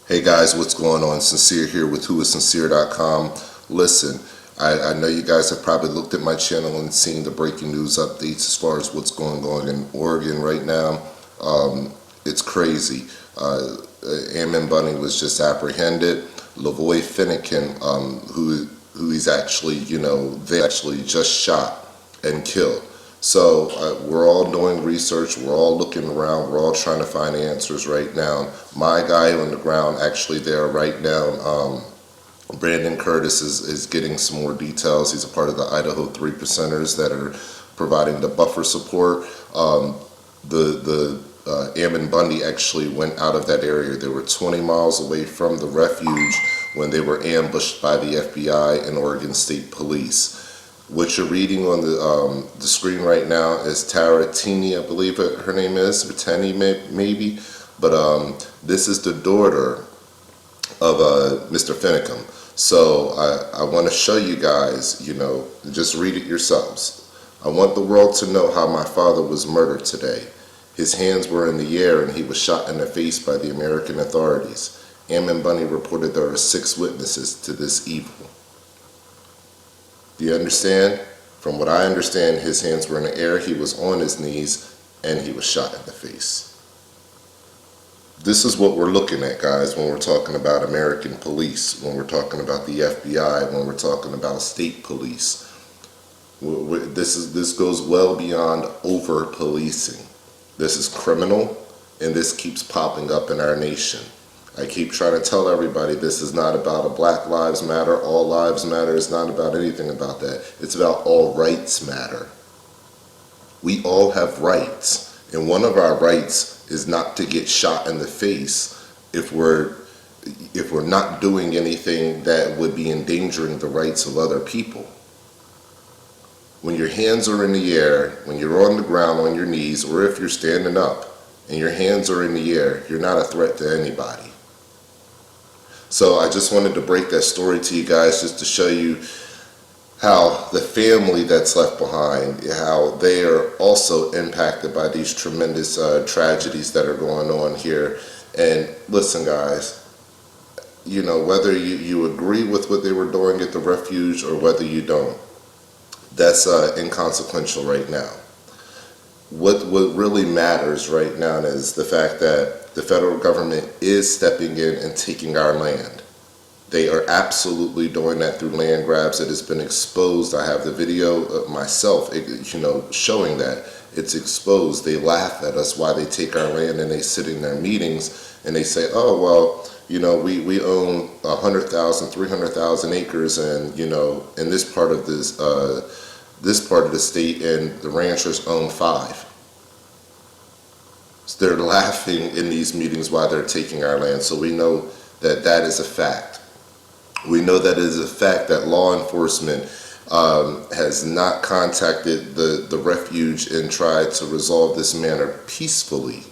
Hey guys, what's going on? Sincere here with whoissincere.com. Listen, I know you guys have probably looked at my channel and seen the breaking news updates as far as what's going on in Oregon right now. It's crazy. Ammon Bunny was just apprehended. Lavoy Finicum, who he's actually, they actually just shot and killed. So we're all doing research, we're all looking around, we're all trying to find answers right now. My guy on the ground actually there right now, Brandon Curtis is getting some more details. He's a part of the Idaho 3%ers that are providing the buffer support. Ammon Bundy actually went out of that area. They were 20 miles away from the refuge when they were ambushed by the FBI and Oregon State Police. What you're reading on the screen right now is Tara Teeny, I believe her name is, or Tenny maybe, but this is the daughter of Mr. Finicum. So I want to show you guys, just read it yourselves. I want the world to know how my father was murdered today. His hands were in the air and he was shot in the face by the American authorities. Ammon Bunny reported there are 6 witnesses to this evil. Do you understand? From what I understand, his hands were in the air, he was on his knees, and he was shot in the face. This is what we're looking at, guys, when we're talking about American police, when we're talking about the FBI, when we're talking about state police. This goes well beyond over-policing. This is criminal, and this keeps popping up in our nation. I keep trying to tell everybody this is not about a Black Lives Matter, all lives matter. It's not about anything about that. It's about all rights matter. We all have rights, and one of our rights is not to get shot in the face if we're not doing anything that would be endangering the rights of other people. When your hands are in the air, when you're on the ground on your knees, or if you're standing up and your hands are in the air, you're not a threat to anybody. So I just wanted to break that story to you guys just to show you how the family that's left behind, how they are also impacted by these tremendous tragedies that are going on here. And listen, guys, whether you agree with what they were doing at the refuge or whether you don't, that's inconsequential right now. What really matters right now is the fact that the federal government is stepping in and taking our land. They are absolutely doing that through land grabs. It has been exposed. I have the video of myself, showing that it's exposed. They laugh at us why they take our land, and they sit in their meetings and they say, oh, well, we own 100,000, 300,000 acres, and in this part of this part of the state, and the ranchers own 5. So they're laughing in these meetings while they're taking our land. So we know that that is a fact. We know that it is a fact that law enforcement has not contacted the refuge and tried to resolve this matter peacefully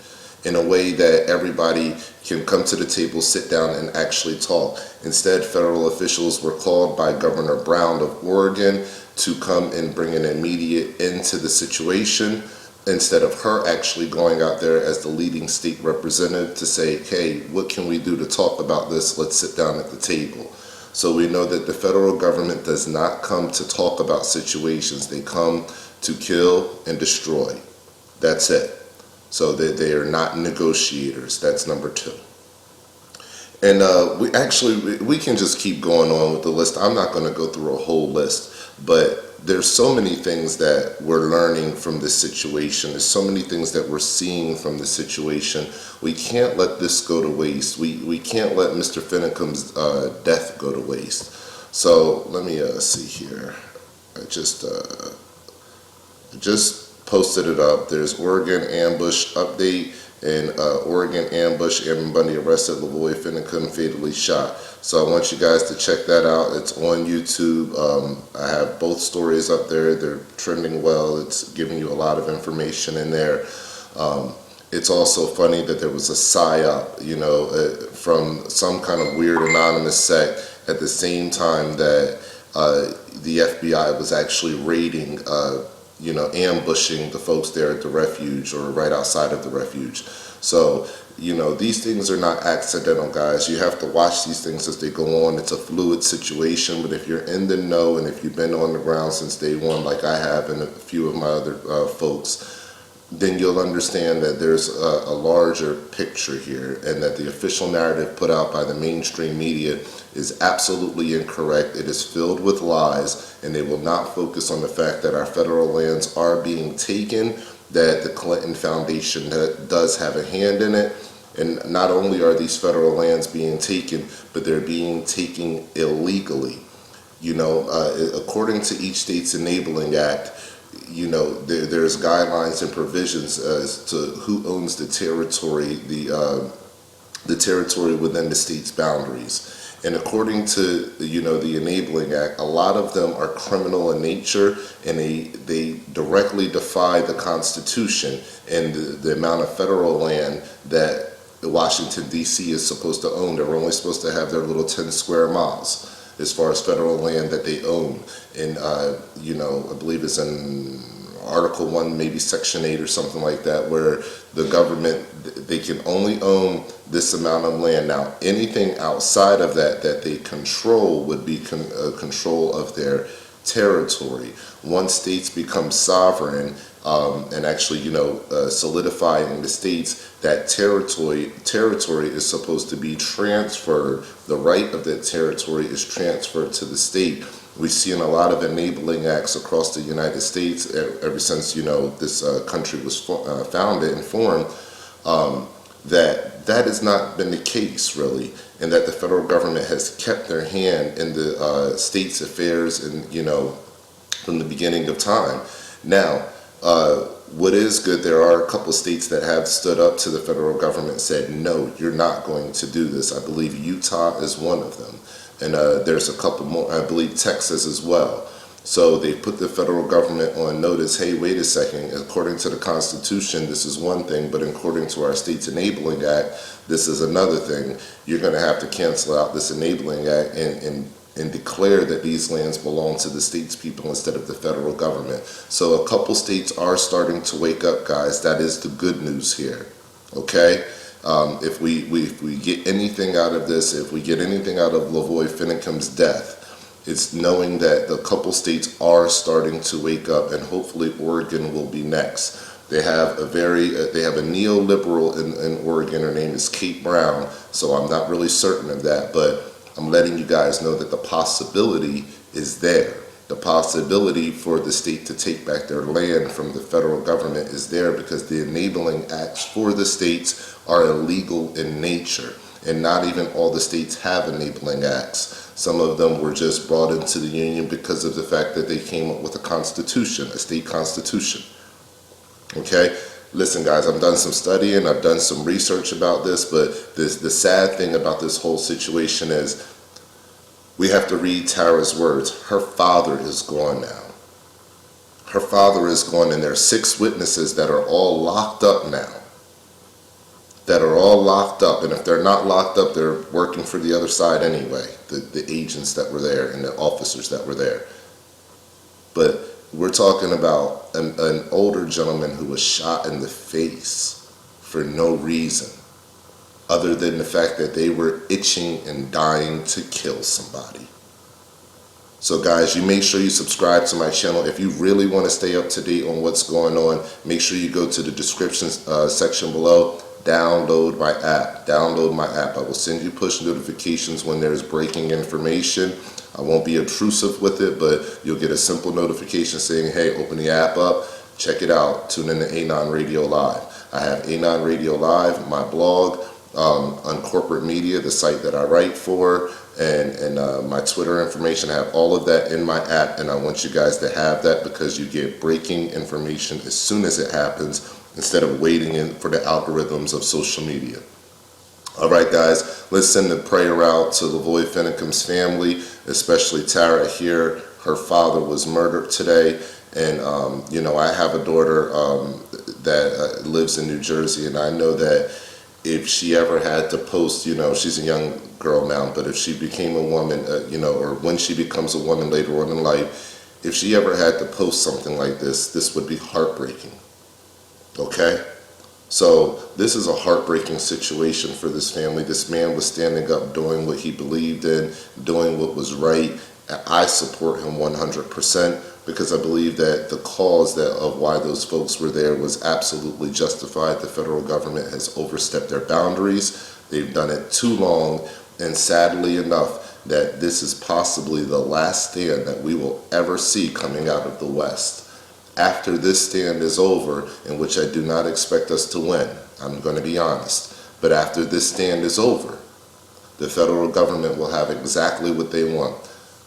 in a way that everybody can come to the table, sit down, and actually talk. Instead, federal officials were called by Governor Brown of Oregon to come and bring an immediate end to the situation, instead of her actually going out there as the leading state representative to say, hey, what can we do to talk about this? Let's sit down at the table. So we know that the federal government does not come to talk about situations. They come to kill and destroy. That's it. So they are not negotiators. That's number 2. And we can just keep going on with the list. I'm not going to go through a whole list, but there's so many things that we're learning from this situation. There's so many things that we're seeing from this situation. We can't let this go to waste. We can't let Mr. Finicum's death go to waste. So let me see here. I just posted it up. There's Oregon ambush update, and Oregon ambush, Ammon Bundy arrested, Lavoy Finicum fatally shot. So I want you guys to check that out. It's on YouTube. I have both stories up there. They're trending well. It's giving you a lot of information in there. It's also funny that there was a PSYOP, from some kind of weird anonymous sect at the same time that the FBI was actually raiding ambushing the folks there at the refuge or right outside of the refuge. So, these things are not accidental, guys. You have to watch these things as they go on. It's a fluid situation, but if you're in the know and if you've been on the ground since day one, like I have and a few of my other folks, then you'll understand that there's a larger picture here, and that the official narrative put out by the mainstream media is absolutely incorrect. It is filled with lies, and they will not focus on the fact that our federal lands are being taken, that the Clinton Foundation does have a hand in it. And not only are these federal lands being taken, but they're being taken illegally. According to each state's enabling act, there's guidelines and provisions as to who owns the territory, the territory within the state's boundaries. And according to the Enabling Act, a lot of them are criminal in nature, and they directly defy the Constitution and the amount of federal land that Washington, D.C. is supposed to own. They're only supposed to have their little 10 square miles as far as federal land that they own. And, I believe it's in Article 1, maybe Section 8 or something like that, where the government, they can only own this amount of land. Now, anything outside of that they control would be control of their territory. Once states become sovereign, and actually, solidifying the states, that territory is supposed to be transferred. The right of that territory is transferred to the state. We've seen a lot of enabling acts across the United States ever since, this country was founded and formed, that has not been the case, really, and that the federal government has kept their hand in the state's affairs and, from the beginning of time. Now, what is good, there are a couple of states that have stood up to the federal government and said, no, you're not going to do this. I believe Utah is one of them. And there's a couple more, I believe Texas as well. So they put the federal government on notice, hey, wait a second, according to the Constitution, this is one thing, but according to our state's Enabling Act, this is another thing. You're going to have to cancel out this Enabling Act and declare that these lands belong to the state's people instead of the federal government. So a couple states are starting to wake up, guys. That is the good news here, okay? If we get anything out of this, if we get anything out of Lavoy Finicum's death, it's knowing that the couple states are starting to wake up, and hopefully Oregon will be next. They have a neoliberal in Oregon. Her name is Kate Brown, so I'm not really certain of that, but I'm letting you guys know that the possibility is there. The possibility for the state to take back their land from the federal government is there, because the enabling acts for the states are illegal in nature, and not even all the states have enabling acts. Some of them were just brought into the union because of the fact that they came up with a constitution, a state constitution. Okay? Listen, guys, I've done some studying, I've done some research about this, but the sad thing about this whole situation is we have to read Tara's words. Her father is gone now. Her father is gone, and there are 6 witnesses that are all locked up now. And if they're not locked up, they're working for the other side anyway, the agents that were there and the officers that were there. But we're talking about an older gentleman who was shot in the face for no reason, other than the fact that they were itching and dying to kill somebody. So guys, you make sure you subscribe to my channel. If you really want to stay up to date on what's going on, make sure you go to the description section below. Download my app. Download my app. I will send you push notifications when there's breaking information. I won't be intrusive with it, but you'll get a simple notification saying, hey, open the app up, check it out, tune in to A9 Radio Live. I have A9 Radio Live, my blog, on corporate media, the site that I write for, and my Twitter information. I have all of that in my app, and I want you guys to have that, because you get breaking information as soon as it happens, instead of waiting for the algorithms of social media. All right, guys, let's send a prayer out to Lavoy Finicum's family, especially Tara here. Her father was murdered today, and I have a daughter that lives in New Jersey, and I know that if she ever had to post, she's a young girl now, but if she became a woman, or when she becomes a woman later on in life, if she ever had to post something like this would be heartbreaking. Okay? So this is a heartbreaking situation for this family. This man was standing up, doing what he believed in, doing what was right. And I support him 100% because I believe that the cause of why those folks were there was absolutely justified. The federal government has overstepped their boundaries. They've done it too long, and sadly enough, that this is possibly the last stand that we will ever see coming out of the West. After this stand is over, in which I do not expect us to win, I'm going to be honest, but after this stand is over, the federal government will have exactly what they want.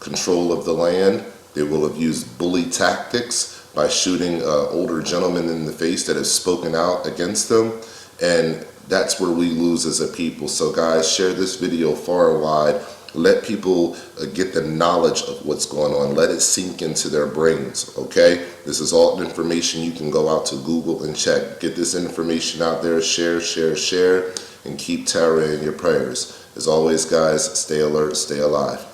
Control of the land. They will have used bully tactics by shooting older gentlemen in the face that have spoken out against them, and that's where we lose as a people. So guys, share this video far and wide. Let people get the knowledge of what's going on. Let it sink into their brains, okay? This is all information you can go out to Google and check. Get this information out there. Share, share, share, and keep terror in your prayers. As always, guys, stay alert, stay alive.